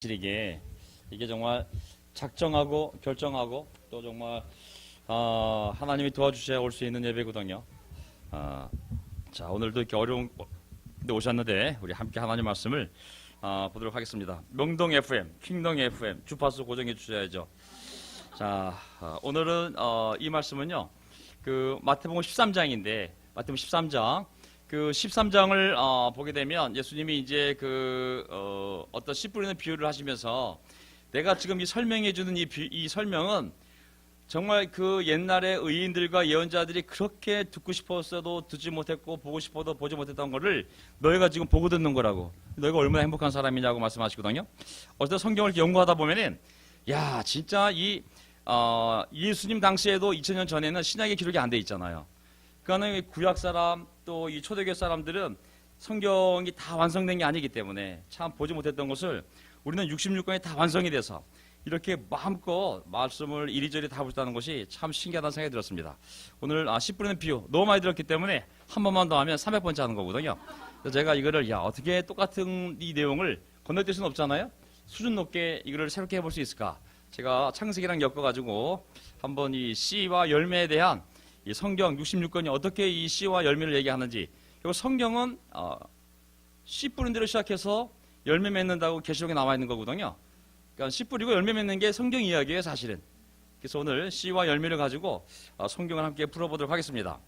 이게 정말 작정하고 결정하고 또 정말 하나님이 도와주셔야 올 수 있는 예배거든요. 자, 오늘도 이렇게 어려운 데 오셨는데 우리 함께 하나님 말씀을 보도록 하겠습니다. 명동 FM, 킹동 FM 주파수 고정해 주셔야죠. 자, 오늘은 이 말씀은요, 그 마태복음 13장인데 마태복음 13장 그 13장을 보게 되면 예수님이 이제 어떤 씨 뿌리는 비유를 하시면서 내가 지금 이 설명해 주는 이 설명은 정말 그 옛날의 의인들과 예언자들이 그렇게 듣고 싶었어도 듣지 못했고 보고 싶어도 보지 못했던 거를 너희가 지금 보고 듣는 거라고. 너희가 얼마나 행복한 사람이냐고 말씀하시거든요. 어쨌든 성경을 연구하다 보면은 야, 진짜 예수님 당시에도 2000년 전에는 신약의 기록이 안 돼 있잖아요. 그러니까 구약 사람 또 이 초대교회 사람들은 성경이 다 완성된 게 아니기 때문에 참 보지 못했던 것을 우리는 66권이 다 완성이 돼서 이렇게 마음껏 말씀을 이리저리 다 보셨다는 것이 참 신기하다는 생각이 들었습니다. 오늘 씨 뿌리는 비유 너무 많이 들었기 때문에 한 번만 더 하면 300번째 하는 거거든요. 그래서 제가 이거를 어떻게 똑같은 이 내용을 건너뛸 수는 없잖아요. 수준 높게 이거를 새롭게 해볼 수 있을까? 제가 창세기랑 엮어가지고 한번 이 씨와 열매에 대한 이 성경 66권이 어떻게 이 씨와 열매를 얘기하는지, 그리고 성경은 씨 뿌린 대로 시작해서 열매 맺는다고 계시록에 나와 있는 거거든요. 그러니까 씨 뿌리고 열매 맺는 게 성경 이야기예요, 사실은. 그래서 오늘 씨와 열매를 가지고 성경을 함께 풀어보도록 하겠습니다.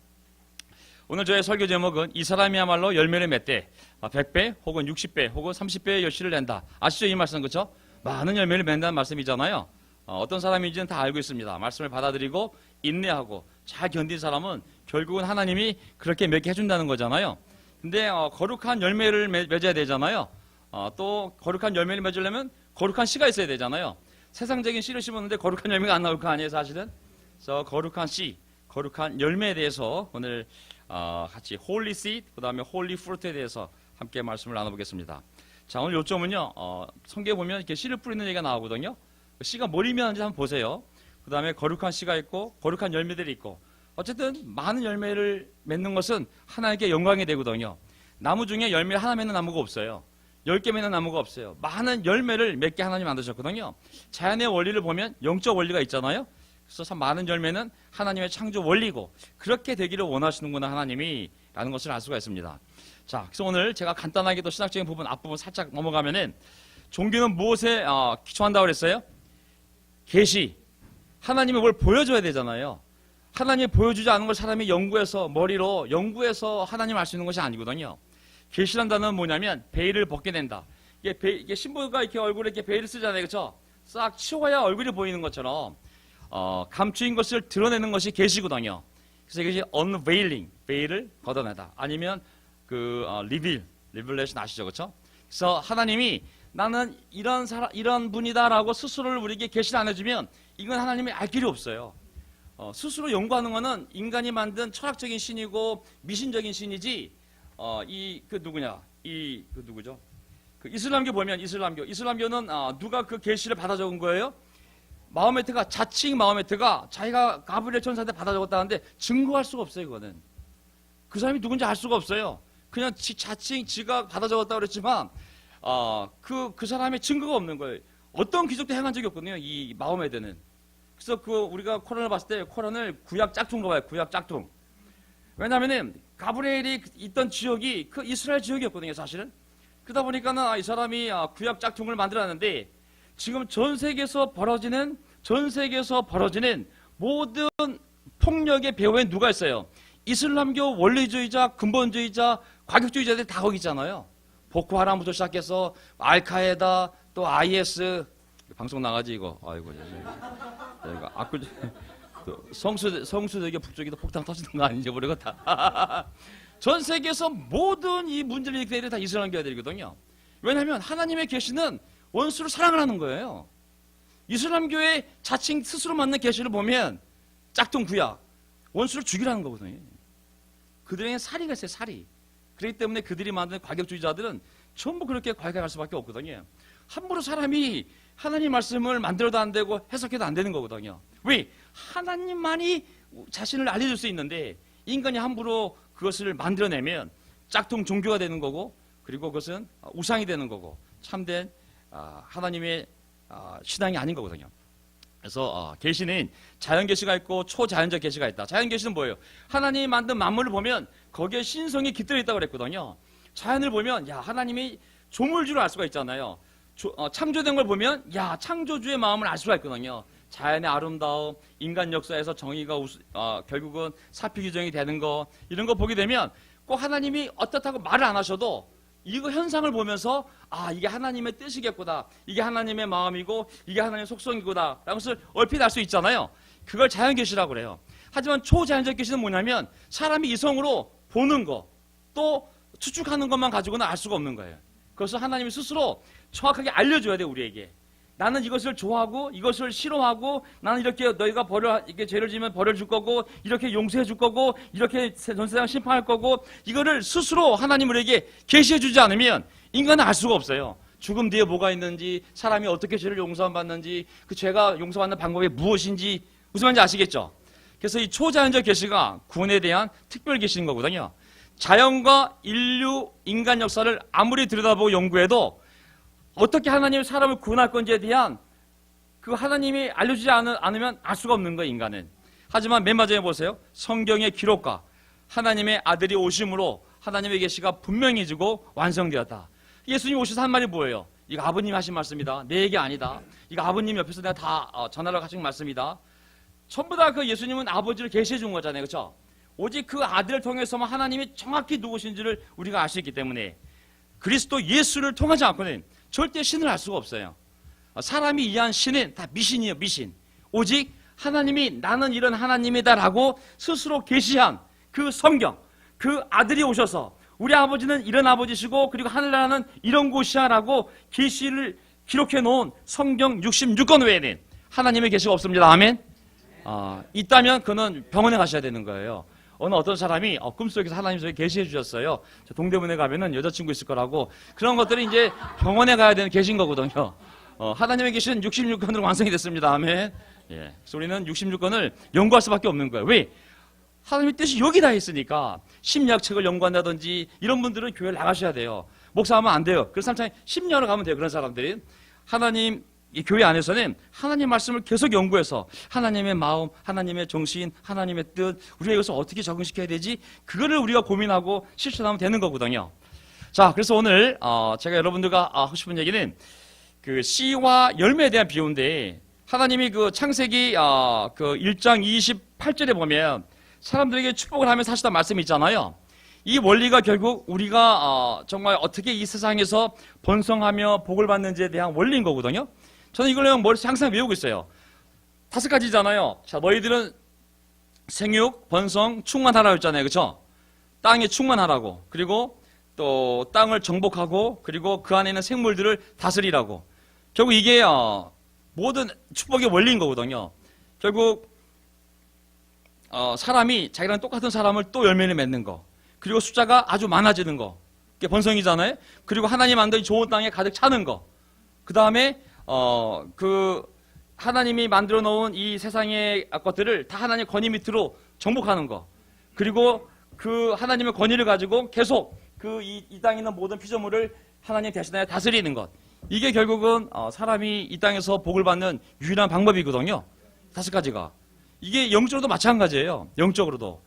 오늘 저의 설교 제목은 이 사람이야말로 열매를 맺되 100배 혹은 60배 혹은 30배의 열씨를 낸다. 아시죠, 이 말씀? 그렇죠? 많은 열매를 맺는다는 말씀이잖아요. 어떤 사람인지는 다 알고 있습니다. 말씀을 받아들이고 인내하고 잘 견딘 사람은 결국은 하나님이 그렇게 맺게 해준다는 거잖아요. 근데 거룩한 열매를 맺어야 되잖아요. 또 거룩한 열매를 맺으려면 거룩한 씨가 있어야 되잖아요. 세상적인 씨를 심었는데 거룩한 열매가 안 나올 거 아니에요, 사실은? 그래서 거룩한 씨, 거룩한 열매에 대해서 오늘 같이 홀리 씨드, 그 다음에 홀리 프루트에 대해서 함께 말씀을 나눠보겠습니다. 자, 오늘 요점은요, 성경에 보면 이렇게 씨를 뿌리는 얘기가 나오거든요. 씨가 뭘 의미하는지 한번 보세요. 그 다음에 거룩한 씨가 있고 거룩한 열매들이 있고, 어쨌든 많은 열매를 맺는 것은 하나님께 영광이 되거든요. 나무 중에 열매 하나 맺는 나무가 없어요. 10개 맺는 나무가 없어요. 많은 열매를 맺게 하나님 만드셨거든요. 자연의 원리를 보면 영적 원리가 있잖아요. 그래서 참 많은 열매는 하나님의 창조 원리고 그렇게 되기를 원하시는구나 하나님이 라는 것을 알 수가 있습니다. 자, 그래서 오늘 제가 간단하게 또 신학적인 부분 앞부분 살짝 넘어가면은 종교는 무엇에 기초한다고 그랬어요? 계시. 하나님이 뭘 보여줘야 되잖아요. 하나님이 보여주지 않은 걸 사람이 머리로 연구해서 하나님 알 수 있는 것이 아니거든요. 계시란 단어는 뭐냐면 베일을 벗게 된다. 이게 신부가 이렇게 얼굴에 이렇게 베일을 쓰잖아요, 그렇죠? 싹 치워야 얼굴이 보이는 것처럼 감추인 것을 드러내는 것이 계시거든요. 그래서 이것이 unveiling, 베일을 걷어내다. 아니면 revelation 아시죠, 그렇죠? 그래서 하나님이 나는 이런 분이다라고 스스로를 우리에게 계시를 안 해주면 이건 하나님이 알 길이 없어요. 스스로 연구하는 것은 인간이 만든 철학적인 신이고 미신적인 신이지. 누구죠? 그 이슬람교 보면 이슬람교는 누가 그 계시를 받아 적은 거예요? 자칭 마호메트가 자기가 가브리엘 천사한테 받아 적었다는데 증거할 수가 없어요, 그거는. 그 사람이 누군지 알 수가 없어요. 그냥 자칭 지가 받아 적었다고 그랬지만 그 사람의 증거가 없는 거예요. 어떤 기적도 행한 적이 없거든요, 이 마호메트는. 그래서 우리가 코란을 봤을 때 코란을 구약 짝퉁으로 봐요, 구약 짝퉁. 왜냐면은 가브리엘이 있던 지역이 그 이스라엘 지역이었거든요, 사실은. 그러다 보니까는 이 사람이 구약 짝퉁을 만들었는데 지금 전 세계에서 벌어지는 모든 폭력의 배후에 누가 있어요? 이슬람교 원리주의자, 근본주의자, 과격주의자들이 다 거기 있잖아요. 보코하람부터 시작해서 알카에다, 또 IS, 방송 나가지 이거. 아이고, 성수대교 북쪽에도 폭탄 터지는 거 아닌지 모르겠다. 전 세계에서 모든 이 문제를 일으키는 애들이 다 이슬람교회들이거든요. 왜냐하면 하나님의 계시는 원수를 사랑을 하는 거예요. 이슬람교의 자칭 스스로 만든 계시를 보면 짝퉁 구약, 원수를 죽이라는 거거든요. 그들에게 사리가 있어요, 사리. 그렇기 때문에 그들이 만든 과격주의자들은 전부 그렇게 과격할 수밖에 없거든요. 함부로 사람이 하나님 말씀을 만들어도 안 되고 해석해도 안 되는 거거든요. 왜? 하나님만이 자신을 알려줄 수 있는데 인간이 함부로 그것을 만들어내면 짝퉁 종교가 되는 거고, 그리고 그것은 우상이 되는 거고, 참된 하나님의 신앙이 아닌 거거든요. 그래서 계시는 자연 계시가 있고 초자연적 계시가 있다. 자연 계시는 뭐예요? 하나님이 만든 만물을 보면 거기에 신성이 깃들어 있다고 그랬거든요. 자연을 보면 하나님이 조물주를 알 수가 있잖아요. 창조된 걸 보면 창조주의 마음을 알 수가 있거든요. 자연의 아름다움, 인간 역사에서 정의가 결국은 사피 규정이 되는 거, 이런 거 보게 되면 꼭 하나님이 어떻다고 말을 안 하셔도 이거 현상을 보면서 이게 하나님의 뜻이겠구나, 이게 하나님의 마음이고 이게 하나님의 속성이구나 라는 것을 얼핏 알 수 있잖아요. 그걸 자연계시라고 그래요. 하지만 초자연적 계시는 뭐냐면 사람이 이성으로 보는 거, 또 추측하는 것만 가지고는 알 수가 없는 거예요. 그것을 하나님이 스스로 정확하게 알려줘야 돼요, 우리에게. 나는 이것을 좋아하고 이것을 싫어하고, 나는 이렇게 너희가 이렇게 죄를 지면 벌을 줄 거고, 이렇게 용서해 줄 거고, 이렇게 전세상 심판할 거고, 이거를 스스로 하나님 우리에게 계시해 주지 않으면 인간은 알 수가 없어요. 죽음 뒤에 뭐가 있는지, 사람이 어떻게 죄를 용서받는지, 그 죄가 용서받는 방법이 무엇인지, 무슨 말인지 아시겠죠? 그래서 이 초자연적 계시가 구원에 대한 특별 계시인 거거든요. 자연과 인류, 인간 역사를 아무리 들여다보고 연구해도 어떻게 하나님이 사람을 구원할 건지에 대한 그 하나님이 알려주지 않으면 알 수가 없는 거예요, 인간은. 하지만 맨 마지막에 보세요. 성경의 기록과 하나님의 아들이 오심으로 하나님의 계시가 분명해지고 완성되었다. 예수님 오셔서 한 말이 뭐예요? 이거 아버님이 하신 말씀이다. 내 얘기 아니다. 이거 아버님 옆에서 내가 다 전하러 가신 말씀이다. 전부 다 그 예수님은 아버지를 계시해 준 거잖아요. 그렇죠? 오직 그 아들을 통해서만 하나님이 정확히 누구신지를 우리가 알 수 있기 때문에 그리스도 예수를 통하지 않고는 절대 신을 알 수가 없어요. 사람이 이해한 신은 다 미신이에요, 미신. 오직 하나님이 나는 이런 하나님이다라고 스스로 계시한 그 성경, 그 아들이 오셔서 우리 아버지는 이런 아버지시고 그리고 하늘나라는 이런 곳이야라고 계시를 기록해 놓은 성경 66권 외에는 하나님의 계시가 없습니다. 아멘. 있다면 그는 병원에 가셔야 되는 거예요. 어떤 사람이 꿈속에서 하나님 저에게 계시해 주셨어요. 저 동대문에 가면은 여자친구 있을 거라고. 그런 것들이 이제 병원에 가야 되는 계신 거거든요. 하나님의 계시는 66권으로 완성이 됐습니다. 아멘. 예. 그래서 우리는 66권을 연구할 수밖에 없는 거예요. 왜? 하나님의 뜻이 여기 다 있으니까. 심리학책을 연구한다든지 이런 분들은 교회를 나가셔야 돼요. 목사하면 안 돼요. 그래서 사람이 심리하러 가면 돼요. 그런 사람들이. 하나님 이 교회 안에서는 하나님 말씀을 계속 연구해서 하나님의 마음, 하나님의 정신, 하나님의 뜻, 우리가 이것을 어떻게 적응시켜야 되지? 그거를 우리가 고민하고 실천하면 되는 거거든요. 자, 그래서 오늘 제가 여러분들과 하고 싶은 얘기는 그 씨와 열매에 대한 비유인데, 하나님이 그 창세기 그 1장 28절에 보면 사람들에게 축복을 하면서 하시던 말씀이 있잖아요. 이 원리가 결국 우리가 정말 어떻게 이 세상에서 번성하며 복을 받는지에 대한 원리인 거거든요. 저는 이걸 머릿속에 항상 외우고 있어요. 5가지잖아요. 자, 너희들은 생육, 번성, 충만하라고 했잖아요. 그렇죠? 땅에 충만하라고. 그리고 또 땅을 정복하고, 그리고 그 안에 있는 생물들을 다스리라고. 결국 이게 모든 축복의 원리인 거거든요. 결국 사람이 자기랑 똑같은 사람을 또 열매를 맺는 거, 그리고 숫자가 아주 많아지는 거, 그게 번성이잖아요. 그리고 하나님 만든 좋은 땅에 가득 차는 거, 그 다음에 그 하나님이 만들어 놓은 이 세상의 것들을 다 하나님의 권위 밑으로 정복하는 거, 그리고 그 하나님의 권위를 가지고 계속 그 이 땅에 있는 모든 피조물을 하나님 대신하여 다스리는 것, 이게 결국은 사람이 이 땅에서 복을 받는 유일한 방법이거든요. 5가지가. 이게 영적으로도 마찬가지예요. 영적으로도.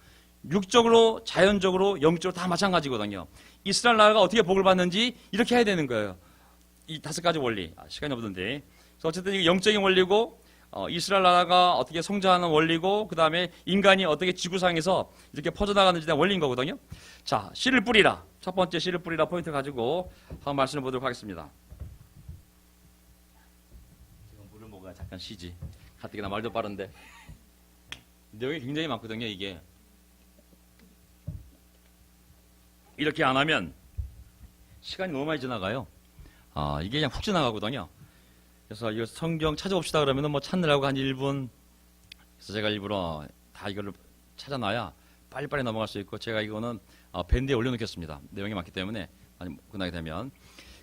육적으로, 자연적으로, 영적으로 다 마찬가지거든요. 이스라엘 나라가 어떻게 복을 받는지 이렇게 해야 되는 거예요. 이 5가지 원리. 시간이 없는데. 그래서 어쨌든 이게 영적인 원리고, 이스라엘 나라가 어떻게 성장하는 원리고, 그 다음에 인간이 어떻게 지구상에서 이렇게 퍼져나가는지에 대한 원리인 거거든요. 자, 씨를 뿌리라. 첫 번째 씨를 뿌리라 포인트 가지고 한번 말씀을 보도록 하겠습니다. 지금 물을 먹어야 잠깐 쉬지. 가뜩이나 말도 빠른데. 내용이 굉장히 많거든요, 이게. 이렇게 안 하면 시간이 너무 많이 지나가요. 이게 그냥 훅 지나가거든요. 그래서 이거 성경 찾아봅시다 그러면은 뭐 찾느라고 한 1분. 그래서 제가 일부러 다 이거를 찾아놔야 빨리빨리 넘어갈 수 있고, 제가 이거는 밴드에 올려놓겠습니다. 내용이 많기 때문에 많이 끝나게 되면.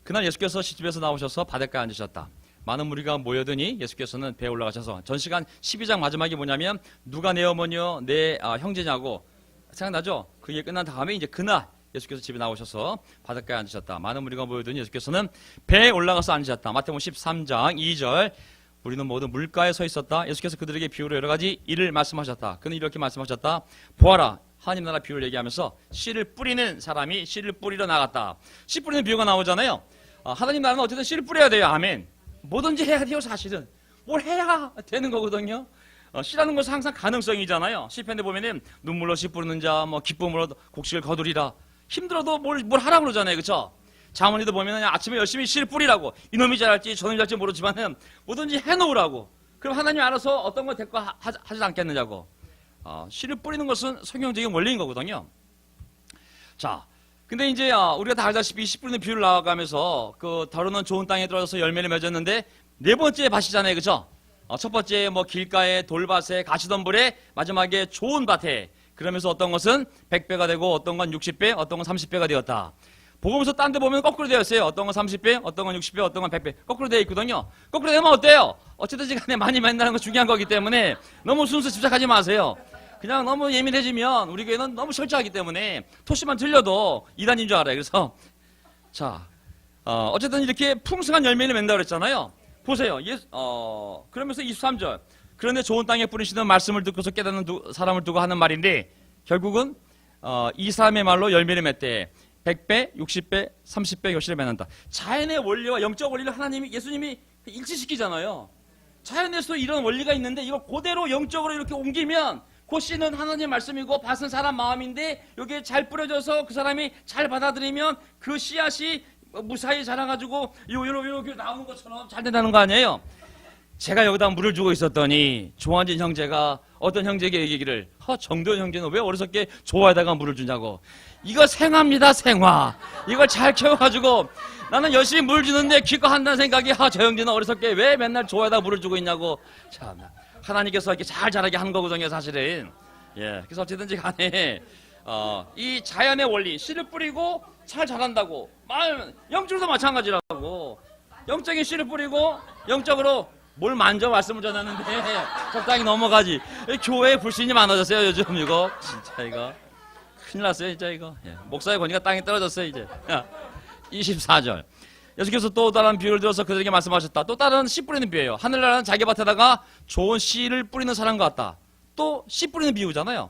그날 예수께서 시집에서 나오셔서 바닷가에 앉으셨다. 많은 무리가 모여드니 예수께서는 배에 올라가셔서, 전시간 12장 마지막이 뭐냐면 누가 내 어머니요 내 형제냐고 생각나죠? 그 얘기 끝난 다음에 이제 그날 예수께서 집에 나오셔서 바닷가에 앉으셨다. 많은 무리가 모여드니 예수께서는 배에 올라가서 앉으셨다. 마태복음 13장 2절 우리는 모두 물가에 서 있었다. 예수께서 그들에게 비유로 여러 가지 일을 말씀하셨다. 그는 이렇게 말씀하셨다. 보아라, 하나님 나라 비유를 얘기하면서 씨를 뿌리는 사람이 씨를 뿌리러 나갔다. 씨 뿌리는 비유가 나오잖아요. 하나님 나라는 어쨌든 씨를 뿌려야 돼요. 아멘. 뭐든지 해야 돼요. 사실은 뭘 해야 되는 거거든요. 씨라는 것은 항상 가능성이잖아요. 시편에 보면은 눈물로 씨 뿌리는 자, 뭐 기쁨으로 곡식을 거두리라. 힘들어도 뭘 하라고 그러잖아요. 그렇죠? 자문이도 보면은 아침에 열심히 씨를 뿌리라고. 이놈이 잘할지 저놈이 잘할지 모르지만은 뭐든지 해놓으라고. 그럼 하나님 알아서 어떤 거 될거 하지 않겠느냐고. 씨를 뿌리는 것은 성경적인 원리인 거거든요. 자, 근데 이제 우리가 다 알다시피 씨 뿌리는 비유를 나아가면서 그 더러는 좋은 땅에 들어가서 열매를 맺었는데 네 번째 밭이잖아요. 그렇죠? 첫 번째 뭐 길가에 돌밭에 가시덤불에 마지막에 좋은 밭에 그러면서 어떤 것은 100배가 되고 어떤 건 60배 어떤 건 30배가 되었다. 복음서 딴 데 보면 거꾸로 되어 있어요. 어떤 건 30배 어떤 건 60배 어떤 건 100배 거꾸로 되어 있거든요. 거꾸로 되면 어때요? 어쨌든 간에 많이 맺는다는 건 중요한 거기 때문에 너무 순수 집착하지 마세요. 그냥 너무 예민해지면 우리 교회는 너무 철저하기 때문에 토시만 틀려도 이단인 줄 알아요. 그래서 자 어쨌든 이렇게 풍성한 열매를 맺는다고 그랬잖아요. 보세요. 그러면서 23절. 그런데 좋은 땅에 뿌리시는 말씀을 듣고서 깨닫는 사람을 두고 하는 말인데 결국은 이 사람의 말로 열매를 맺되 100배, 60배, 30배 결실을 맺는다. 자연의 원리와 영적 원리를 예수님이 일치시키잖아요. 자연에서 이런 원리가 있는데 이걸 그대로 영적으로 이렇게 옮기면 그 씨는 하나님의 말씀이고 밭은 사람 마음인데 여기에 잘 뿌려져서 그 사람이 잘 받아들이면 그 씨앗이 무사히 자라가지고 요렇게 나오는 것처럼 잘 된다는 거 아니에요? 제가 여기다 물을 주고 있었더니 조한진 형제가 어떤 형제에게 얘기를 정도현 형제는 왜 어리석게 조화에다가 물을 주냐고. 이거 생화입니다. 생화. 이걸 잘 키워가지고 나는 열심히 물 주는데 기껏 한다는 생각이 저 형제는 어리석게 왜 맨날 조화에다가 물을 주고 있냐고. 참 하나님께서 이렇게 잘 자라게 한 거거든요. 사실은. 예, 그래서 어쨌든지 간에 이 자연의 원리 씨를 뿌리고 잘 자란다고. 영적으로도 마찬가지라고. 영적인 씨를 뿌리고 영적으로 뭘 만져 말씀을 전하는데 적당히 넘어가지. 교회에 불신이 많아졌어요. 요즘 이거 진짜 이거 큰일 났어요. 진짜 이거. 예, 목사의 권위가 땅에 떨어졌어요. 이제 24절. 예수께서 또 다른 비유를 들어서 그들에게 말씀하셨다. 또 다른 씨 뿌리는 비유예요. 하늘나라는 자기 밭에다가 좋은 씨를 뿌리는 사람과 같다. 또 씨 뿌리는 비유잖아요.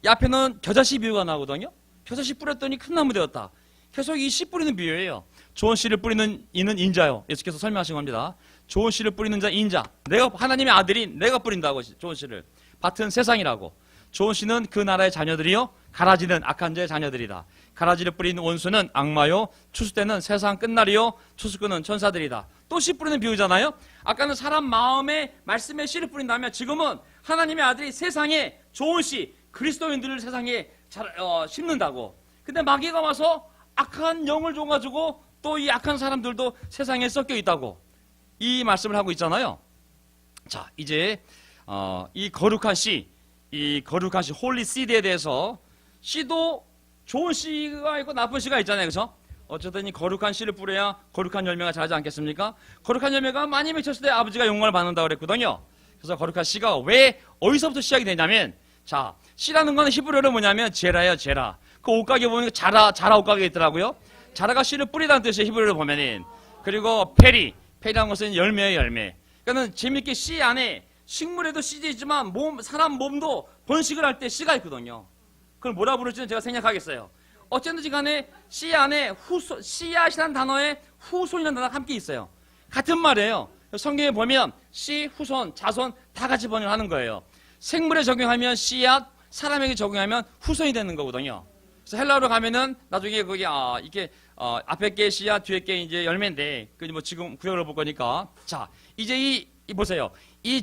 이 앞에는 겨자씨 비유가 나오거든요. 겨자씨 뿌렸더니 큰 나무 되었다. 계속 이 씨 뿌리는 비유예요. 좋은 씨를 뿌리는 이는 인자요. 예수께서 설명하신 겁니다. 좋은 씨를 뿌리는 자 인자. 내가 하나님의 아들인 내가 뿌린다고. 좋은 씨를. 밭은 세상이라고. 좋은 씨는 그 나라의 자녀들이요 가라지는 악한 자의 자녀들이다. 가라지를 뿌리는 원수는 악마요 추수 때는 세상 끝날이요 추수꾼은 천사들이다. 또 씨 뿌리는 비유잖아요. 아까는 사람 마음에 말씀에 씨를 뿌린다면 지금은 하나님의 아들이 세상에 좋은 씨 그리스도인들을 세상에 심는다고. 근데 마귀가 와서 악한 영을 줘가지고 또 이 악한 사람들도 세상에 섞여 있다고 이 말씀을 하고 있잖아요. 자, 이제 이 거룩한 씨, 홀리 씨드에 대해서 씨도 좋은 씨가 있고 나쁜 씨가 있잖아요. 그렇죠? 어쨌든 이 거룩한 씨를 뿌려야 거룩한 열매가 자라지 않겠습니까? 거룩한 열매가 많이 맺혔을 때 아버지가 영광을 받는다고 그랬거든요. 그래서 거룩한 씨가 왜 어디서부터 시작이 되냐면 자, 씨라는 거는 히브리어로 뭐냐면 제라예요. 제라. 그 옷가게 보면 자라 옷가게 있더라고요. 자라가 씨를 뿌리다는 뜻이에요. 히브리어로 보면은. 그리고 페리라는 것은 열매예요. 열매. 그러니까 재밌게 씨 안에 식물에도 씨도 있지만 사람 몸도 번식을 할 때 씨가 있거든요. 그걸 뭐라 부를지는 제가 생략하겠어요. 어쨌든지 간에 씨 안에 씨앗이라는 단어에 후손이라는 단어가 함께 있어요. 같은 말이에요. 성경에 보면 씨, 후손, 자손 다 같이 번역을 하는 거예요. 생물에 적용하면 씨앗, 사람에게 적용하면 후손이 되는 거거든요. 그래서 헬라어로 가면은 나중에 거기 이게 앞에 게 씨앗, 뒤에 게 이제 열매인데 그 뭐 지금 구역으로 볼 거니까 자 이제 이 보세요. 이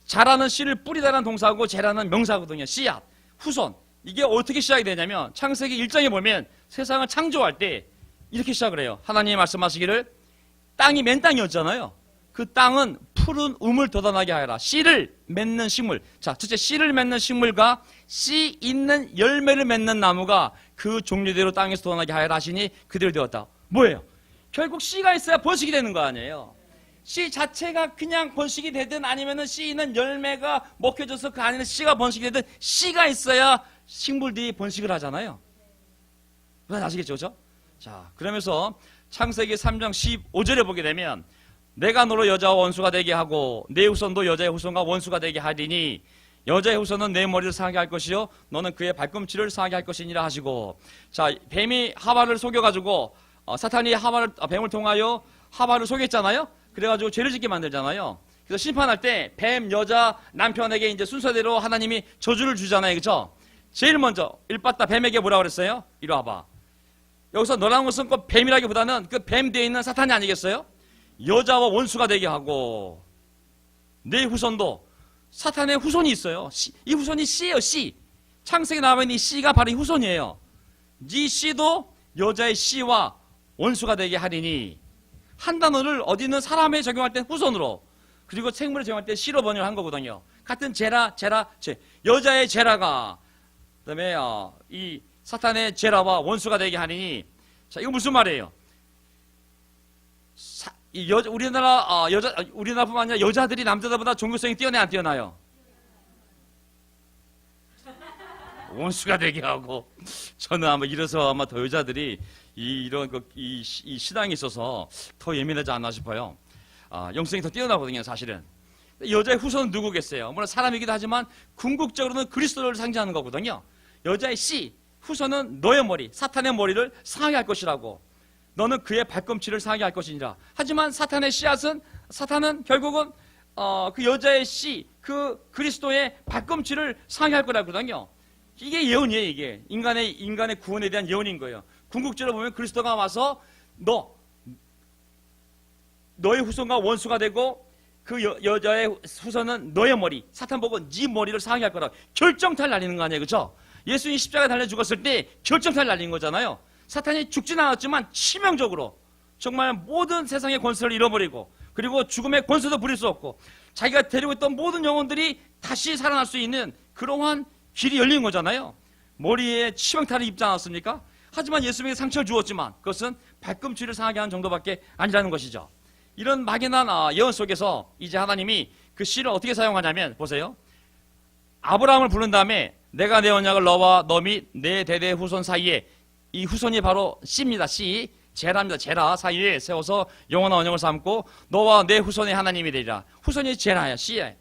자라는 씨를 뿌리다라는 동사하고 제라는 명사거든요. 씨앗, 후손. 이게 어떻게 시작이 되냐면 창세기 1장에 보면 세상을 창조할 때 이렇게 시작을 해요. 하나님이 말씀하시기를 땅이 맨 땅이었잖아요. 그 땅은 푸른 우물 돋아나게 하여라. 씨를 맺는 식물. 자, 첫째 씨를 맺는 식물과 씨 있는 열매를 맺는 나무가 그 종류대로 땅에서 돋아나게 하여라 하시니 그대로 되었다. 뭐예요? 결국 씨가 있어야 번식이 되는 거 아니에요. 씨 자체가 그냥 번식이 되든 아니면은 씨 있는 열매가 먹혀져서 그 안에는 씨가 번식이 되든 씨가 있어야 식물들이 번식을 하잖아요. 무슨 아시겠죠? 그죠? 자, 그러면서 창세기 3장 15절에 보게 되면 내가 너로 여자와 원수가 되게 하고 내 후손도 여자의 후손과 원수가 되게 하리니 여자의 후손은 내 머리를 상하게 할 것이요 너는 그의 발꿈치를 상하게 할 것이니라 하시고, 자, 뱀이 하와를 속여가지고 사탄이 뱀을 통하여 하와를 속였잖아요. 그래가지고 죄를 짓게 만들잖아요. 그래서 심판할 때 뱀 여자 남편에게 이제 순서대로 하나님이 저주를 주잖아요. 그렇죠? 제일 먼저 일빠따 뱀에게 뭐라 그랬어요? 이리 와봐. 여기서 너라는 것은 꼭 뱀이라기보다는 그 뱀 뒤에 있는 사탄이 아니겠어요? 여자와 원수가 되게 하고 내 후손도 사탄의 후손이 있어요. 이 후손이 씨예요. 씨. 창세기 나와 있는 이 씨가 바로 이 후손이에요. 네 씨도 여자의 씨와 원수가 되게 하리니, 한 단어를 어디 있는 사람에 적용할 때 후손으로, 그리고 생물에 적용할 때 씨로 번역한 거거든요. 같은 제라, 여자의 제라가 그다음에 이 사탄의 제라와 원수가 되게 하리니. 자, 이거 무슨 말이에요? 우리나라뿐만 아니라 여자들이 남자들보다 종교성이 뛰어나요, 안 뛰어나요? 원수가 되게 하고, 저는 아마 이래서 아마 더 여자들이 이 신앙에 있어서 더 예민하지 않나 싶어요. 영성이 더 뛰어나거든요, 사실은. 여자의 후손은 누구겠어요? 물론 사람이기도 하지만 궁극적으로는 그리스도를 상징하는 거거든요. 여자의 씨, 후손은 너의 머리, 사탄의 머리를 상하게 할 것이라고. 너는 그의 발꿈치를 상하게 할 것이니라. 하지만 사탄의 씨앗은, 사탄은 결국은 그 여자의 씨, 그 그리스도의 발꿈치를 상하게 할 거라고 그러거든요. 이게 예언이에요. 이게 인간의 구원에 대한 예언인 거예요. 궁극적으로 보면 그리스도가 와서 너의 후손과 원수가 되고 그 여자의 후손은 너의 머리, 사탄 보고 네 머리를 상하게 할 거라. 결정타를 날리는 거 아니에요, 그렇죠? 예수님이 십자가에 달려 죽었을 때 결정타를 날리는 거잖아요. 사탄이 죽지는 않았지만 치명적으로 정말 모든 세상의 권세를 잃어버리고, 그리고 죽음의 권세도 부릴 수 없고, 자기가 데리고 있던 모든 영혼들이 다시 살아날 수 있는 그러한 길이 열린 거잖아요. 머리에 치명타를 입지 않았습니까? 하지만 예수님에게 상처를 주었지만 그것은 발꿈치를 상하게 하는 정도밖에 아니라는 것이죠. 이런 막연한 예언 속에서 이제 하나님이 그 씨를 어떻게 사용하냐면, 보세요. 아브라함을 부른 다음에 내가 내 언약을 너와 너 및 내 대대 후손 사이에, 이 후손이 바로 씨입니다. 씨, 제라입니다. 제라 사이에 세워서 영원한 언약을 삼고 너와 내 후손의 하나님이 되리라. 후손이 제라야, 씨야.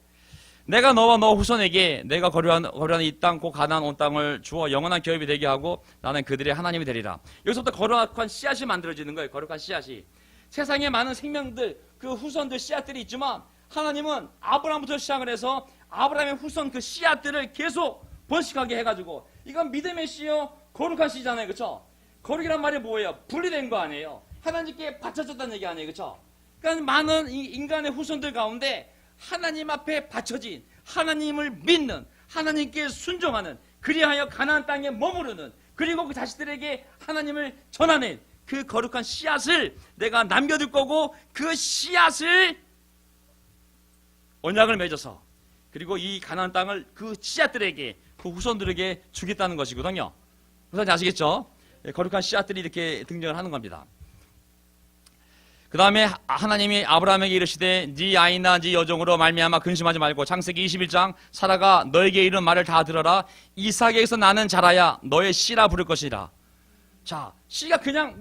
내가 너와 너 후손에게 내가 거류하는 이 땅 곧 가나안 온 땅을 주어 영원한 기업이 되게 하고 나는 그들의 하나님이 되리라. 여기서부터 거룩한 씨앗이 만들어지는 거예요. 거룩한 씨앗이. 세상에 많은 생명들, 그 후손들 씨앗들이 있지만 하나님은 아브라함부터 시작을 해서 아브라함의 후손 그 씨앗들을 계속 번식하게 해가지고, 이건 믿음의 씨요 거룩한 씨잖아요, 그렇죠? 거룩이란 말이 뭐예요? 분리된 거 아니에요? 하나님께 바쳐졌다는 얘기 아니에요, 그렇죠? 그러니까 많은 인간의 후손들 가운데 하나님 앞에 바쳐진, 하나님을 믿는, 하나님께 순종하는, 그리하여 가나안 땅에 머무르는, 그리고 그 자식들에게 하나님을 전하는 그 거룩한 씨앗을 내가 남겨둘 거고, 그 씨앗을 언약을 맺어서, 그리고 이 가나안 땅을 그 씨앗들에게, 그 후손들에게 주겠다는 것이거든요. 무슨 아시겠죠? 거룩한 씨앗들이 이렇게 등장을 하는 겁니다. 그 다음에 하나님이 아브라함에게 이르시되 네 아이나 네 여종으로 말미암아 근심하지 말고, 창세기 21장 사라가 너에게 이른 말을 다 들어라. 이삭에게서 나는 자라야 너의 씨라 부를 것이라. 자, 씨가 그냥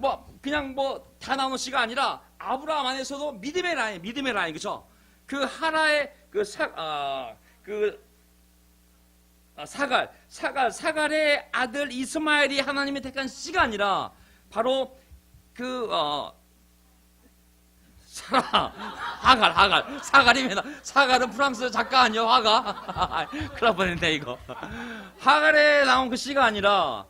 다 나오는 씨가 아니라 아브라함 안에서도 믿음의 라인, 그죠? 그 하나의 사갈의 아들 이스마엘이 하나님이 택한 씨가 아니라 바로 사갈입니다. 사갈은 프랑스 작가 아니요, 화가? 큰일 날 뻔했네, 이거. 하갈에 나온 그 씨가 아니라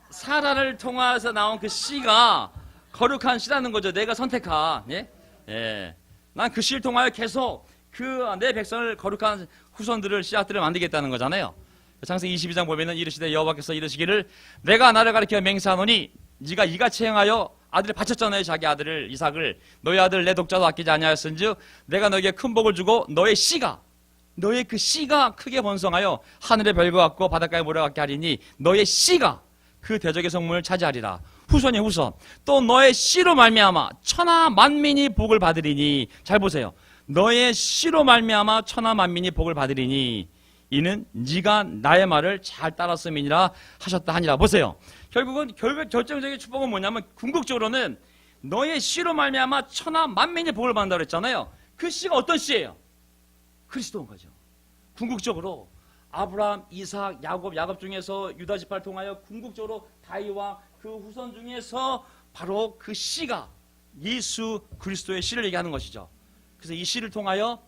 사라를 통해서 나온 그 씨가 거룩한 씨라는 거죠. 내가 선택한. 예. 난 그 씨를 통하여 계속 내 백성을 거룩한 후손들을, 씨앗들을 만들겠다는 거잖아요. 창세기 22장 보면은 이르시되 여호와께서 이르시기를 내가 나를 가리켜 맹세하노니 네가 이같이 행하여 아들을 바쳤잖아요. 자기 아들을 이삭을. 너의 아들 내 독자도 아끼지 아니하였은즉 내가 너에게 큰 복을 주고 너의 그 씨가 크게 번성하여 하늘의 별과 같고 바닷가의 모래 같게 하리니 너의 씨가 그 대적의 성문을 차지하리라. 후손이 후손. 또 너의 씨로 말미암아 천하 만민이 복을 받으리니. 잘 보세요. 너의 씨로 말미암아 천하 만민이 복을 받으리니. 이는 네가 나의 말을 잘 따랐음이니라 하셨다 하니라. 보세요. 결국 결정적인 축복은 뭐냐면 궁극적으로는 너의 씨로 말미암아 천하 만민이 복을 받는다고 그랬잖아요. 그 씨가 어떤 씨예요? 그리스도인 거죠. 궁극적으로 아브라함, 이삭, 야곱 중에서 유다 지파를 통하여 궁극적으로 다윗과 그 후손 중에서 바로 그 씨가 예수 그리스도의 씨를 얘기하는 것이죠. 그래서 이 씨를 통하여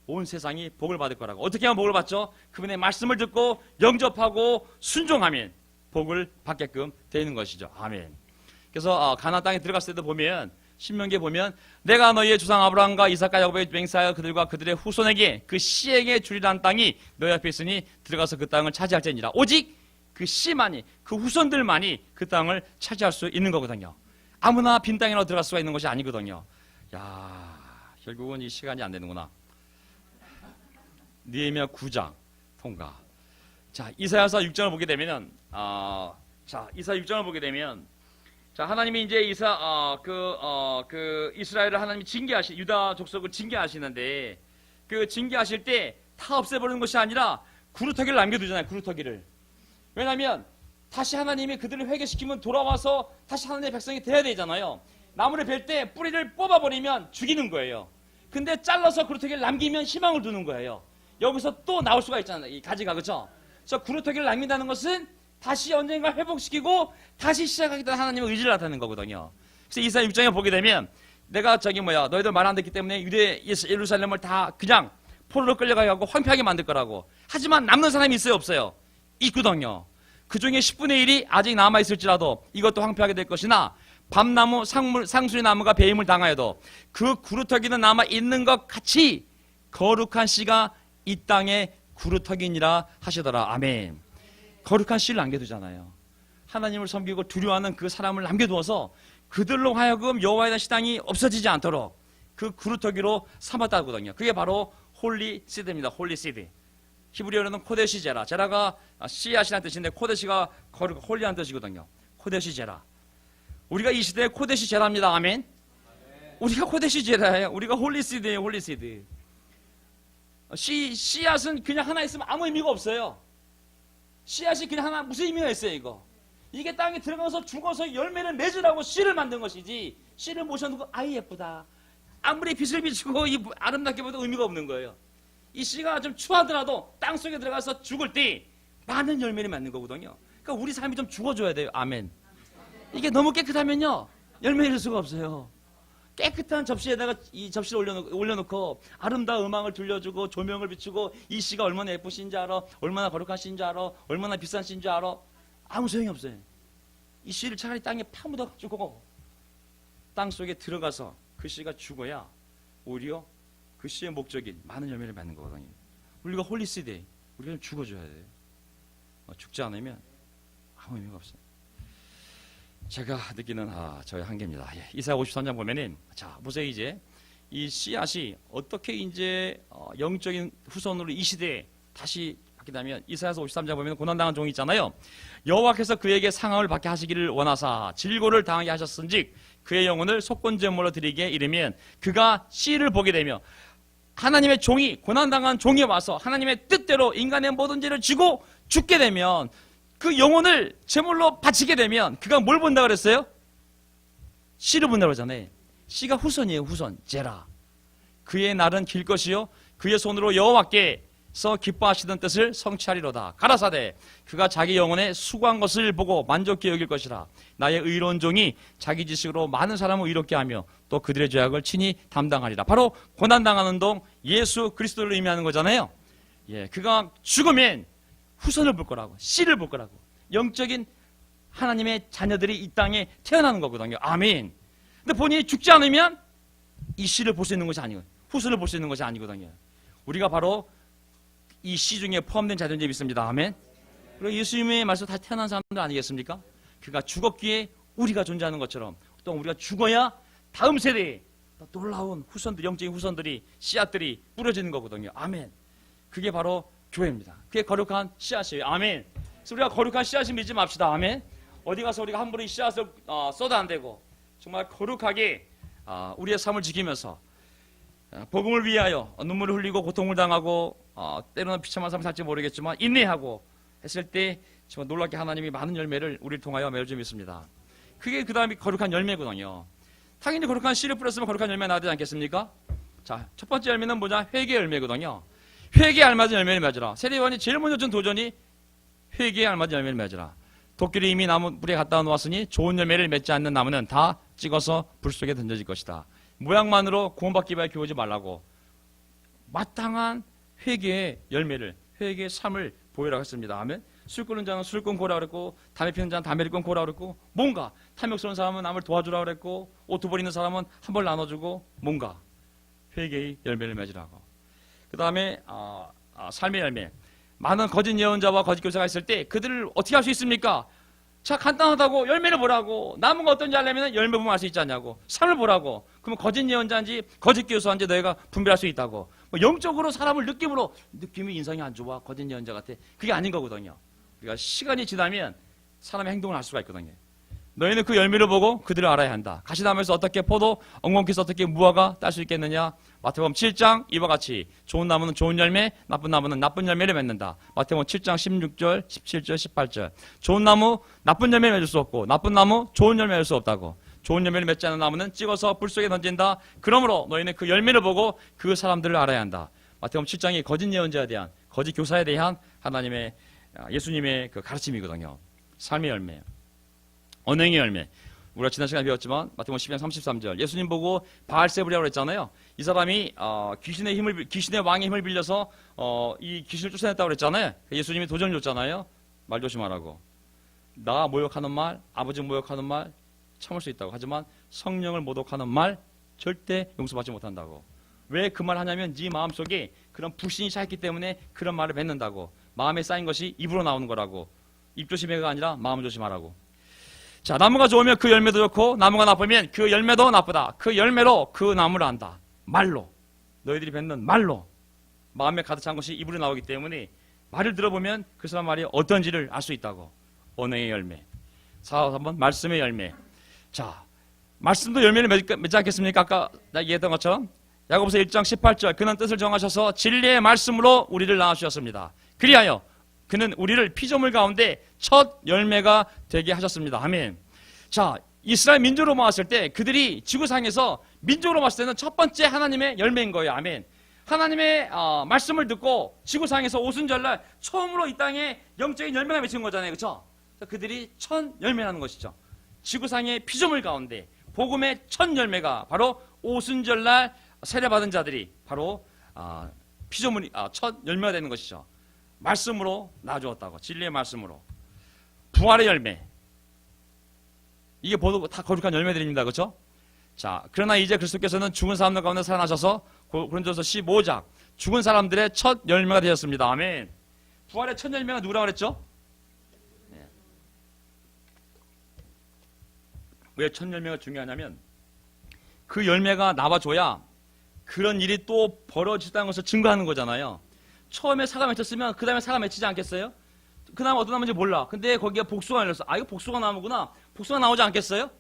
온 세상이 복을 받을 거라고. 어떻게 하면 복을 받죠? 그분의 말씀을 듣고 영접하고 순종하면 복을 받게끔 되는 것이죠. 아멘. 그래서 가나안 땅에 들어갔을 때도 보면 신명기에 보면 내가 너희의 조상 아브라함과 이삭과 야곱에게 맹세하여 그들과 그들의 후손에게 그 씨에게 주리라는 땅이 너희 앞에 있으니 들어가서 그 땅을 차지할지니라. 오직 그 씨만이, 그 후손들만이 그 땅을 차지할 수 있는 거거든요. 아무나 빈 땅이라도 들어갈 수가 있는 것이 아니거든요. 야, 결국은 이 시간이 안 되는구나. 느헤미야 9장 통과. 자, 이사야서 6장을 보게 되면 이사 6장을 보게 되면 자, 하나님이 이제 이스라엘을 하나님이 유다 족속을 징계하시는데 그 징계하실 때 다 없애버리는 것이 아니라 구루터기를 남겨두잖아요. 구루터기를. 왜냐하면 다시 하나님이 그들을 회개시키면 돌아와서 다시 하나님의 백성이 돼야 되잖아요. 나무를 벨 때 뿌리를 뽑아버리면 죽이는 거예요. 근데 잘라서 구루터기를 남기면 희망을 두는 거예요. 여기서 또 나올 수가 있잖아요. 이 가지가. 그렇죠? 그래서 구루터기를 남긴다는 것은 다시 언젠가 회복시키고 다시 시작하겠다는 하나님의 의지를 나타내는 거거든요. 그래서 이사야 6장에 보게 되면 내가 너희들 말 안 듣기 때문에 유대 예루살렘을 다 그냥 포로로 끌려가게 하고 황폐하게 만들 거라고. 하지만 남는 사람이 있어요, 없어요? 있거든요. 그 중에 10분의 1이 아직 남아있을지라도 이것도 황폐하게 될 것이나 밤나무, 상수리 나무가 배임을 당하여도 그 구루터기는 남아있는 것 같이 거룩한 씨가 이 땅에 구루터기니라 하시더라. 아멘. 거룩한 씨를 남겨두잖아요. 하나님을 섬기고 두려워하는 그 사람을 남겨두어서 그들로 하여금 여호와에 대한 신앙이 없어지지 않도록 그 구루터기로 삼았다거든요. 그게 바로 홀리 시드입니다. 홀리 시드. 히브리어로는 코데시 제라. 제라가 씨앗이라는 뜻인데 코데시가 홀리한 뜻이거든요. 코데시 제라. 우리가 이 시대에 코데시 제라입니다. 아멘. 우리가 코데시 제라예요. 우리가 홀리 시드예요. 홀리 시드. 씨앗은 그냥 하나 있으면 아무 의미가 없어요. 씨앗이 그냥 하나 무슨 의미가 있어요, 이거? 이게 땅에 들어가서 죽어서 열매를 맺으라고 씨를 만든 것이지, 씨를 모셔놓고 아이 예쁘다, 아무리 빛을 비추고 아름답게 봐도 의미가 없는 거예요. 이 씨가 좀 추하더라도 땅 속에 들어가서 죽을 때 많은 열매를 맺는 거거든요. 그러니까 우리 삶이 좀 죽어줘야 돼요. 아멘. 이게 너무 깨끗하면요 열매 낼 수가 없어요. 깨끗한 접시에다가 이 접시를 올려놓고 아름다운 음악을 들려주고 조명을 비추고 이 씨가 얼마나 예쁘신지 알아, 얼마나 거룩한 씨인지 알아, 얼마나 비싼 씨인지 알아. 아무 소용이 없어요. 이 씨를 차라리 땅에 파묻어가지고 땅 속에 들어가서 그 씨가 죽어야 오히려 그 씨의 목적인 많은 열매를 맺는 거거든요. 우리가 홀리시대, 우리가 좀 죽어줘야 돼요. 죽지 않으면 아무 의미가 없어요. 제가 느끼는 저의 한계입니다. 이사야 53장 보면은, 자, 보세요. 이제 이 씨앗이 어떻게 이제 영적인 후손으로 이 시대에 다시 받게 되면, 이사야서 53장 보면 고난당한 종이 있잖아요. 여호와께서 그에게 상함을 받게 하시기를 원하사 질고를 당하게 하셨은즉 그의 영혼을 속건제물로 드리게 이르면 그가 씨를 보게 되며, 하나님의 종이, 고난당한 종이 와서 하나님의 뜻대로 인간의 모든 죄를 지고 죽게 되면, 그 영혼을 제물로 바치게 되면 그가 뭘 본다고 그랬어요? 씨를 본다고 그러잖아요. 씨가 후손이에요. 후손. 제라. 그의 날은 길 것이요 그의 손으로 여호와께서 기뻐하시던 뜻을 성취하리로다. 가라사대 그가 자기 영혼에 수고한 것을 보고 만족히 여길 것이라. 나의 의로운 종이 자기 지식으로 많은 사람을 의롭게 하며 또 그들의 죄악을 친히 담당하리라. 바로 고난당하는 동 예수 그리스도를 의미하는 거잖아요. 그가 죽으면 후손을 볼 거라고, 씨를 볼 거라고, 영적인 하나님의 자녀들이 이 땅에 태어나는 거거든요. 아멘. 근데 본인이 죽지 않으면 이 씨를 볼 수 있는 것이 아니고 후손을 볼 수 있는 것이 아니거든요. 우리가 바로 이 씨 중에 포함된 자들인 줄 믿습니다. 아멘. 그리고 예수님의 말씀 다시 태어난 사람들 아니겠습니까? 그가 죽었기에 우리가 존재하는 것처럼 또 우리가 죽어야 다음 세대에 놀라운 후손들, 영적인 후손들이, 씨앗들이 뿌려지는 거거든요. 아멘. 그게 바로 교회입니다. 그게 거룩한 씨앗이에요. 아멘. 그래서 우리가 거룩한 씨앗을 믿지 맙시다. 아멘. 어디 가서 우리가 함부로 이 씨앗을 써도 안 되고 정말 거룩하게 우리의 삶을 지키면서 복음을 위하여 눈물을 흘리고 고통을 당하고 때로는 비참한 삶을 살지 모르겠지만 인내하고 했을 때 정말 놀랍게 하나님이 많은 열매를 우리를 통하여 맺어주고 있습니다. 그게 그 다음에 거룩한 열매거든요. 당연히 거룩한 씨를 뿌렸으면 거룩한 열매 나야 되지 않겠습니까? 자, 첫 번째 열매는 뭐냐? 회개 열매거든요. 회개에 알맞은 열매를 맺으라. 세례요한이 제일 먼저 준 도전이 회개에 알맞은 열매를 맺으라. 도끼를 이미 나무 뿌리에 갖다 놓았으니 좋은 열매를 맺지 않는 나무는 다 찍어서 불 속에 던져질 것이다. 모양만으로 구원받기 위해 교우지 말라고 마땅한 회개의 열매를, 회개의 삶을 보이라고 했습니다. 아멘. 술 끊는 자는 술 끊고라 그랬고, 담배 피우는 자는 담배를 끊고라 그랬고, 뭔가 탐욕스러운 사람은 남을 도와주라 그랬고, 옷 두 벌 있는 사람은 한 벌 나눠주고, 뭔가 회개의 열매를 맺으라고. 그 다음에 삶의 열매. 많은 거짓 예언자와 거짓 교사가 있을 때 그들을 어떻게 할 수 있습니까? 자, 간단하다고. 열매를 보라고. 나무가 어떤지 알려면 열매 보면 알 수 있지 않냐고. 삶을 보라고. 그러면 거짓 예언자인지 거짓 교사인지 너희가 분별할 수 있다고. 뭐 영적으로 사람을 느낌이 인상이 안 좋아, 거짓 예언자 같아, 그게 아닌 거거든요. 우리가 시간이 지나면 사람의 행동을 알 수가 있거든요. 너희는 그 열매를 보고 그들을 알아야 한다. 가시나무에서 어떻게 포도, 엉겅퀴에서 어떻게 무화과 딸 수 있겠느냐. 마태복음 7장 이와 같이 좋은 나무는 좋은 열매, 나쁜 나무는 나쁜 열매를 맺는다. 마태복음 7장 16절, 17절, 18절. 좋은 나무 나쁜 열매를 맺을 수 없고, 나쁜 나무 좋은 열매를 맺을 수 없다고. 좋은 열매를 맺지 않는 나무는 찍어서 불 속에 던진다. 그러므로 너희는 그 열매를 보고 그 사람들을 알아야 한다. 마태복음 7장이 거짓 예언자에 대한, 거짓 교사에 대한 하나님의, 예수님의 그 가르침이거든요. 삶의 열매, 언행의 열매. 우리가 지난 시간에 배웠지만 마태복음 12장 33절, 예수님 보고 바알세불이라고 그랬잖아요. 이 사람이 귀신의 왕의 힘을 빌려서 이 귀신을 쫓아냈다고 그랬잖아요. 예수님이 도전을 줬잖아요. 말 조심하라고. 나 모욕하는 말, 아버지 모욕하는 말 참을 수 있다고. 하지만 성령을 모독하는 말 절대 용서받지 못한다고. 왜 그 말 하냐면 네 마음속에 그런 불신이 차있기 때문에 그런 말을 뱉는다고. 마음에 쌓인 것이 입으로 나오는 거라고. 입 조심해가 아니라 마음 조심하라고. 자, 나무가 좋으면 그 열매도 좋고, 나무가 나쁘면 그 열매도 나쁘다. 그 열매로 그 나무를 안다. 말로. 너희들이 뱉는 말로. 마음에 가득 찬 것이 입으로 나오기 때문에 말을 들어보면 그 사람 말이 어떤지를 알 수 있다고. 언행의 열매. 4번 말씀의 열매. 자, 말씀도 열매를 맺지 않겠습니까? 아까 얘기했던 것처럼. 야고보서 1장 18절. 그는 뜻을 정하셔서 진리의 말씀으로 우리를 낳아주셨습니다. 그리하여 그는 우리를 피조물 가운데 첫 열매가 되게 하셨습니다. 아멘. 자, 이스라엘 민족으로 모았을 때 그들이 지구상에서 민족으로 봤을 때는 첫 번째 하나님의 열매인 거예요. 아멘. 하나님의 말씀을 듣고 지구상에서 오순절날 처음으로 이 땅에 영적인 열매가 맺힌 거잖아요. 그렇죠? 그들이 첫 열매라는 것이죠. 지구상의 피조물 가운데 복음의 첫 열매가 바로 오순절날 세례받은 자들이 바로 피조물이 첫 열매가 되는 것이죠. 말씀으로 낳아주었다고. 진리의 말씀으로. 부활의 열매. 이게 모두 다 거룩한 열매들입니다. 그렇죠? 자, 그러나 이제 그리스도께서는 죽은 사람들 가운데 살아나셔서 고린도서 15장 죽은 사람들의 첫 열매가 되셨습니다. 아멘. 부활의 첫 열매가 누구라고 그랬죠? 네. 왜 첫 열매가 중요하냐면 그 열매가 나와줘야 그런 일이 또 벌어지다는 것을 증거하는 거잖아요. 처음에 사과 맺혔으면 그 다음에 사과 맺히지 않겠어요? 그 다음에 어떤 나무인지 몰라. 근데 거기에 복숭아 열렸어. 이거 복숭아 나무구나. 복숭아 나오지 않겠어요?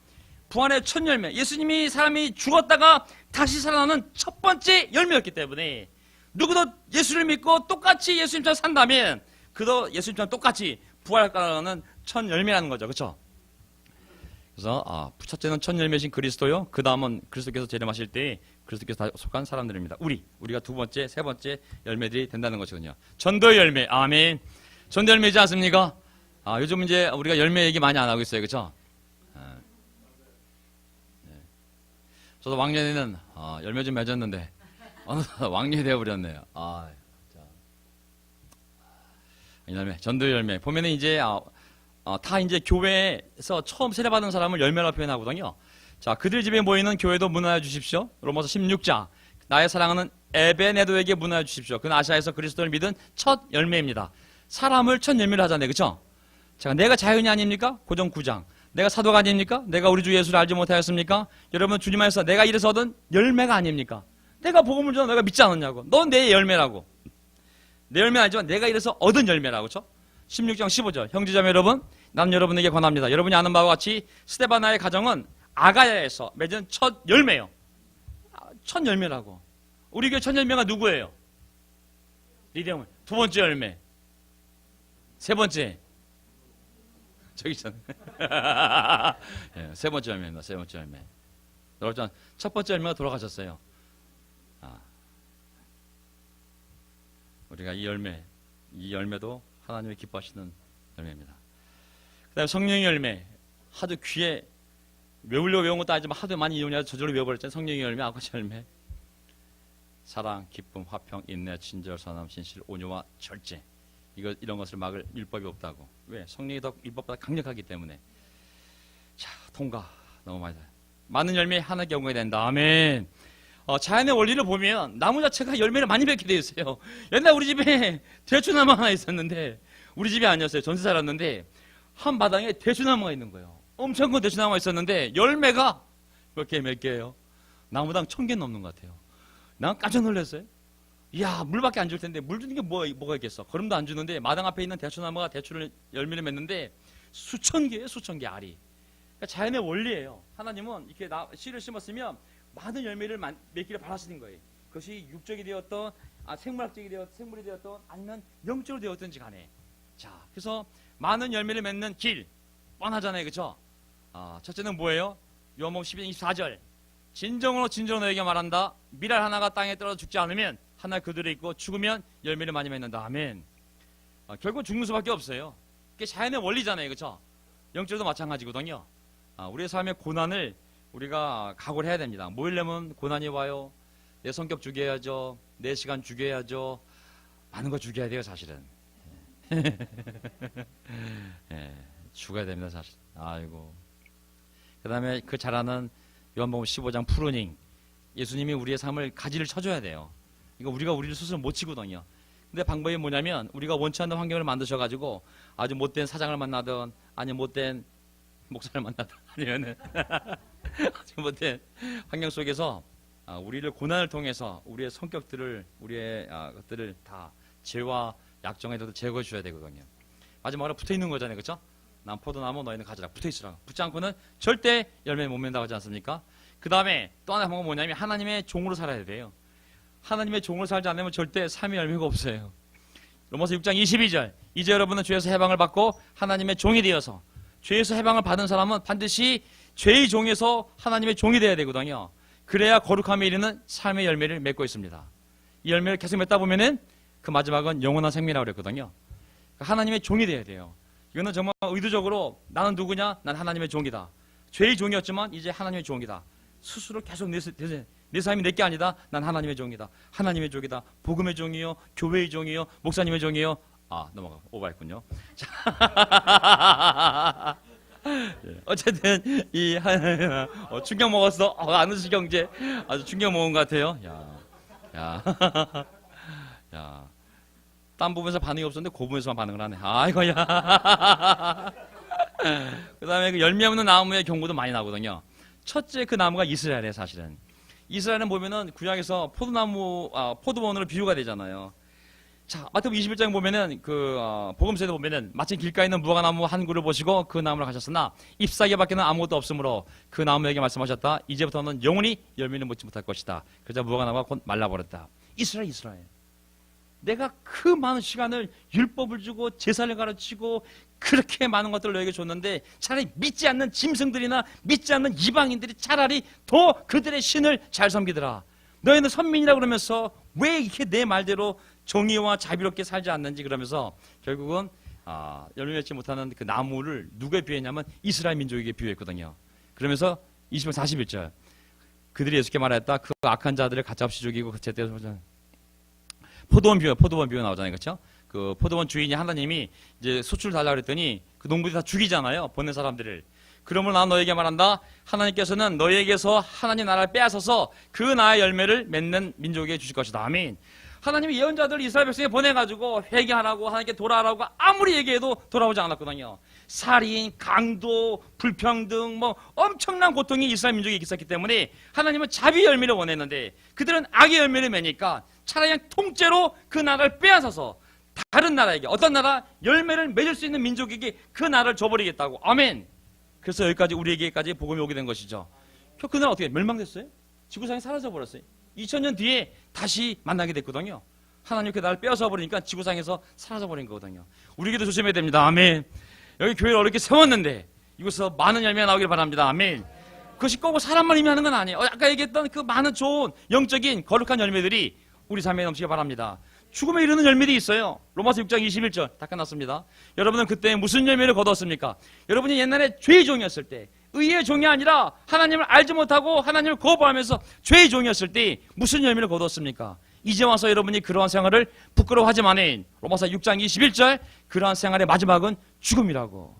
부활의 첫 열매. 예수님이 사람이 죽었다가 다시 살아나는 첫 번째 열매였기 때문에 누구도 예수를 믿고 똑같이 예수님처럼 산다면 그도 예수님처럼 똑같이 부활할 거라는 첫 열매라는 거죠. 그렇죠? 그래서 첫째는 첫 열매신 그리스도요. 그 다음은 그리스도께서 재림하실 때 그리스도께서 다 속한 사람들입니다. 우리가 두 번째, 세 번째 열매들이 된다는 것이거든요. 전도의 열매. 아멘. 전도 열매이지 않습니까? 요즘 이제 우리가 열매 얘기 많이 안 하고 있어요. 그렇죠? 네. 저도 왕년에는 열매 좀 맺었는데 어느덧 왕년이 되어버렸네요. 열매, 전도의 열매. 보면은 이제 다 이제 교회에서 처음 세례받은 사람을 열매라고 표현하거든요. 자, 그들 집에 모이는 교회도 문안해 주십시오. 로마서 16장. 나의 사랑하는 에베네도에게 문안해 주십시오. 그는 아시아에서 그리스도를 믿은 첫 열매입니다. 사람을 첫 열매를 하잖아요. 그렇죠? 자, 내가 자연이 아닙니까? 고정 9장. 내가 사도가 아닙니까? 내가 우리 주 예수를 알지 못하였습니까? 여러분, 주님 안에서 내가 이래서 얻은 열매가 아닙니까? 내가 복음을 전하 내가 믿지 않았냐고. 넌 내 열매라고. 내 열매 아니지만 내가 이래서 얻은 열매라고. 그렇죠? 16장 15절. 형제자매 여러분, 난 여러분에게 권합니다. 여러분이 아는 바와 같이 스데바나의 가정은 아가야에서 맺은 첫 열매요. 첫 열매라고. 우리 교회 첫 열매가 누구예요? 리디움. 두 번째 열매. 세 번째. 저기 있잖아요. 예, 세 번째 열매입니다. 세 번째 열매. 여러분, 첫 번째 열매가 돌아가셨어요. 우리가 이 열매도 하나님이 기뻐하시는 열매입니다. 그 다음에 성령의 열매. 하도 귀에 외우려고 외운 것도 아니지만 하도 많이 이용해서 저절로 외워버렸잖아요. 성령의 열매, 아홉 가지 열매. 사랑, 기쁨, 화평, 인내, 친절, 선함, 신실, 온유와 절제. 이런 것을 막을 율법이 없다고. 왜? 성령이 더 율법보다 강력하기 때문에. 자, 통과. 너무 많은 열매 하나의 경우가 된다. 아멘. 자연의 원리를 보면 나무 자체가 열매를 많이 맺게 되어 있어요. 옛날 우리 집에 대추나무 하나 있었는데, 우리 집이 아니었어요. 전세 살았는데 한 마당에 대추나무가 있는 거예요. 엄청 큰 대추나무가 있었는데 열매가 몇 개예요? 나무당 1000개 넘는 것 같아요. 난 깜짝 놀랐어요. 이야, 물밖에 안 줄 텐데 물 주는 게 뭐가 있겠어. 거름도 안 주는데 마당 앞에 있는 대추나무가 열매를 맺는데 수천 개예요. 수천 개 알이. 그러니까 자연의 원리예요. 하나님은 이렇게 씨를 심었으면 많은 열매를 맺기를 바라시는 거예요. 그것이 육적이 되었던, 생물이 되었던, 아니면 영적으로 되었든지 간에. 자, 그래서 많은 열매를 맺는 길 뻔하잖아요, 그렇죠? 첫째는 뭐예요? 요한복음 12장 24절. 진정으로 너에게 말한다. 밀알 하나가 땅에 떨어져 죽지 않으면 하나 그들에 있고 죽으면 열매를 많이 맺는다. 아멘. 결국 죽는 수밖에 없어요. 그게 자연의 원리잖아요, 그렇죠? 영적도 마찬가지거든요. 우리의 삶의 고난을 우리가 각오를 해야 됩니다. 뭐 이려면 고난이 와요. 내 성격 죽여야죠. 내 시간 죽여야죠. 많은 거 죽여야 돼요, 사실은. 예, 죽어야 됩니다, 사실. 아이고. 그 다음에 그 잘하는 요한복음 15장 프루닝. 예수님이 우리의 삶을 가지를 쳐줘야 돼요. 이거 우리를 스스로 못 치거든요. 근데 방법이 뭐냐면 우리가 원치 않는 환경을 만드셔가지고 아주 못된 사장을 만나든 아니면 못된 목사를 만나든 아니면은 아주 못된 환경 속에서 우리를 고난을 통해서 우리의 성격들을 우리의 것들을 다 죄와 약정에도 제거해 주셔야 되거든요. 마지막으로 붙어 있는 거잖아요, 그렇죠? 난 포도나무 너희는 가지라. 붙어 있으라. 붙지 않고는 절대 열매 못 맺는다고 하지 않습니까? 그 다음에 또 하나의 방법은 뭐냐면 하나님의 종으로 살아야 돼요. 하나님의 종으로 살지 않으면 절대 삶의 열매가 없어요. 로마서 6장 22절. 이제 여러분은 죄에서 해방을 받고 하나님의 종이 되어서, 죄에서 해방을 받은 사람은 반드시 죄의 종에서 하나님의 종이 되어야 되거든요. 그래야 거룩함에 이르는 삶의 열매를 맺고 있습니다. 이 열매를 계속 맺다 보면은 그 마지막은 영원한 생명이라고 그랬거든요. 하나님의 종이 되어야 돼요. 이거는 정말 의도적으로 나는 누구냐? 난 하나님의 종이다. 죄의 종이었지만 이제 하나님의 종이다. 스스로 계속 내 삶이 내게 아니다. 난 하나님의 종이다. 하나님의 종이다. 복음의 종이요, 교회의 종이요, 목사님의 종이요. 넘어가. 오버했군요. 자. 어쨌든 충격 먹었어. 안우시 경제 아주 충격 먹은 것 같아요. 야. 딴 부분에서 반응이 없었는데 그 부분에서만 반응을 하네. 아이고야. 그 다음에 그 열매 없는 나무의 경우도 많이 나거든요. 첫째 그 나무가 이스라엘이에요, 사실은. 이스라엘은 보면은 구약에서 포도원으로 비유가 되잖아요. 자, 마태복음 21장에 보면은 복음서에도 보면은 마침 길가에 있는 무화과나무 한 그루를 보시고 그 나무를 가셨으나 잎사귀 밖에는 아무것도 없으므로 그 나무에게 말씀하셨다. 이제부터는 영원히 열매를 맺지 못할 것이다. 그러자 무화과나무가 곧 말라버렸다. 이스라엘. 내가 그 많은 시간을 율법을 주고 제사를 가르치고 그렇게 많은 것들을 너에게 줬는데 차라리 믿지 않는 짐승들이나 믿지 않는 이방인들이 차라리 더 그들의 신을 잘 섬기더라. 너희는 선민이라 그러면서 왜 이렇게 내 말대로 정의와 자비롭게 살지 않는지 그러면서 결국은 열매 맺지 못하는 그 나무를 누구에 비유했냐면 이스라엘 민족에게 비유했거든요. 그러면서 20절 41절 그들이 예수께 말했다. 그 악한 자들을 가짜없이 죽이고 제때로 포도원 비유 나오잖아요, 그렇죠? 그 포도원 주인이 하나님이 이제 수출 달라 그랬더니 그 농부들이 다 죽이잖아요, 보낸 사람들을. 그러므로 난 너에게 말한다. 하나님께서는 너에게서 하나님 나라를 빼앗아서 그 나라의 열매를 맺는 민족에게 주실 것이다. 아멘. 하나님이 예언자들을 이스라엘 백성에 보내가지고 회개하라고 하나님께 돌아오라고 아무리 얘기해도 돌아오지 않았거든요. 살인, 강도, 불평등 엄청난 고통이 이스라엘 민족에 있었기 때문에 하나님은 자비의 열매를 원했는데 그들은 악의 열매를 매니까 차라리 그냥 통째로 그 나라를 빼앗아서 다른 나라에게, 어떤 나라 열매를 맺을 수 있는 민족에게 그 나라를 줘버리겠다고. 아멘. 그래서 여기까지 우리에게까지 복음이 오게 된 것이죠. 그 나라 어떻게 멸망됐어요? 지구상에 사라져버렸어요. 2000년 뒤에 다시 만나게 됐거든요. 하나님 그 나를 빼앗아 버리니까 지구상에서 사라져 버린 거거든요. 우리에게도 조심해야 됩니다. 아멘. 여기 교회를 어렵게 세웠는데 이곳에서 많은 열매가 나오길 바랍니다. 아멘. 그것이 꼭 사람만 의미하는 건 아니에요. 아까 얘기했던 그 많은 좋은 영적인 거룩한 열매들이 우리 삶에 넘치길 바랍니다. 죽음에 이르는 열매들이 있어요. 로마서 6장 21절 다 끝났습니다. 여러분은 그때 무슨 열매를 거두었습니까? 여러분이 옛날에 죄의 종이었을 때, 의의 종이 아니라 하나님을 알지 못하고 하나님을 거부하면서 죄의 종이었을 때 무슨 열매를 거두었습니까? 이제 와서 여러분이 그러한 생활을 부끄러워하지만은 로마서 6장 21절 그러한 생활의 마지막은 죽음이라고.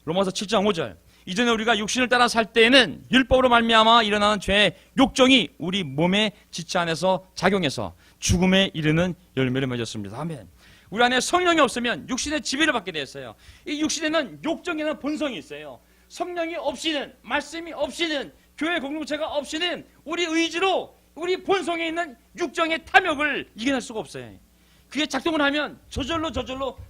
로마서 7장 5절 이전에 우리가 육신을 따라 살 때에는 율법으로 말미암아 일어나는 죄의 욕정이 우리 몸의 지체 안에서 작용해서 죽음에 이르는 열매를 맺었습니다. 아멘. 우리 안에 성령이 없으면 육신의 지배를 받게 되었어요. 이 육신에는 욕정이라는 본성이 있어요. 성령이 없이는, 말씀이 없이는, 교회 공동체가 없이는 우리 의지로 우리 본성에 있는 육정의 탐욕을 이겨낼 수가 없어요. 그게 작동을 하면 저절로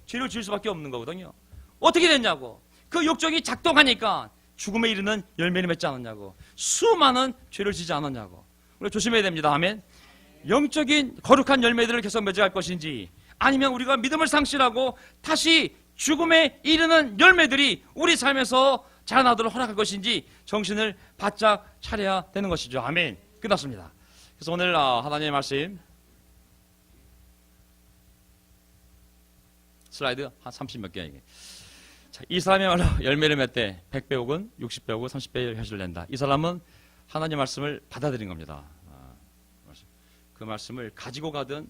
죄를 지을 수밖에 없는 거거든요. 어떻게 됐냐고. 그 욕정이 작동하니까 죽음에 이르는 열매를 맺지 않았냐고. 수많은 죄를 지지 않았냐고. 우리가 조심해야 됩니다. 아멘. 영적인 거룩한 열매들을 계속 맺어갈 것인지 아니면 우리가 믿음을 상실하고 다시 죽음에 이르는 열매들이 우리 삶에서 자라나도록 허락할 것인지 정신을 바짝 차려야 되는 것이죠. 아멘. 끝났습니다. 그래서 오늘 하나님의 말씀 슬라이드 한 30몇 개. 자, 이 사람이야말로 열매를 맺되 100배 혹은 60배 혹은 30배의 현실을 낸다. 이 사람은 하나님의 말씀을 받아들인 겁니다. 그 말씀을 가지고 가든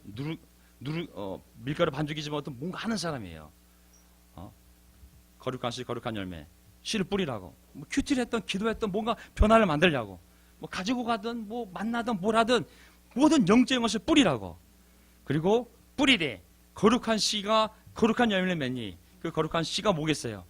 밀가루 반죽이지만 어떤 뭔가 하는 사람이에요. 거룩한 씨, 거룩한 열매. 씨를 뿌리라고. 뭐 큐티를 했던, 기도했던 뭔가 변화를 만들려고. 뭐 가지고 가든 뭐 만나든 뭘 하든 모든 영적인 것을 뿌리라고. 그리고 뿌리되 거룩한 씨가 거룩한 열매를 맺니. 그 거룩한 씨가 뭐겠어요?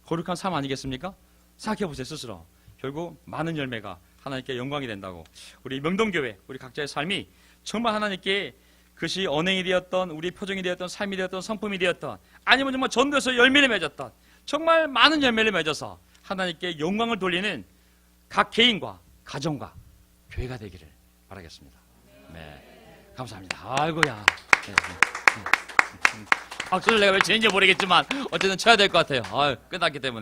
거룩한 삶 아니겠습니까? 생각해 보세요, 스스로. 결국 많은 열매가 하나님께 영광이 된다고. 우리 명동교회, 우리 각자의 삶이 정말 하나님께 그것이 언행이 되었던, 우리 표정이 되었던, 삶이 되었던, 성품이 되었던, 아니면 정말 전도에서 열매를 맺었던, 정말 많은 열매를 맺어서 하나님께 영광을 돌리는 각 개인과 가정과 교회가 되기를 바라겠습니다. 네, 감사합니다. 아이고야. 네. 박수를 내가 왜 치는지 모르겠지만 어쨌든 쳐야 될 것 같아요. 끝났기 때문에.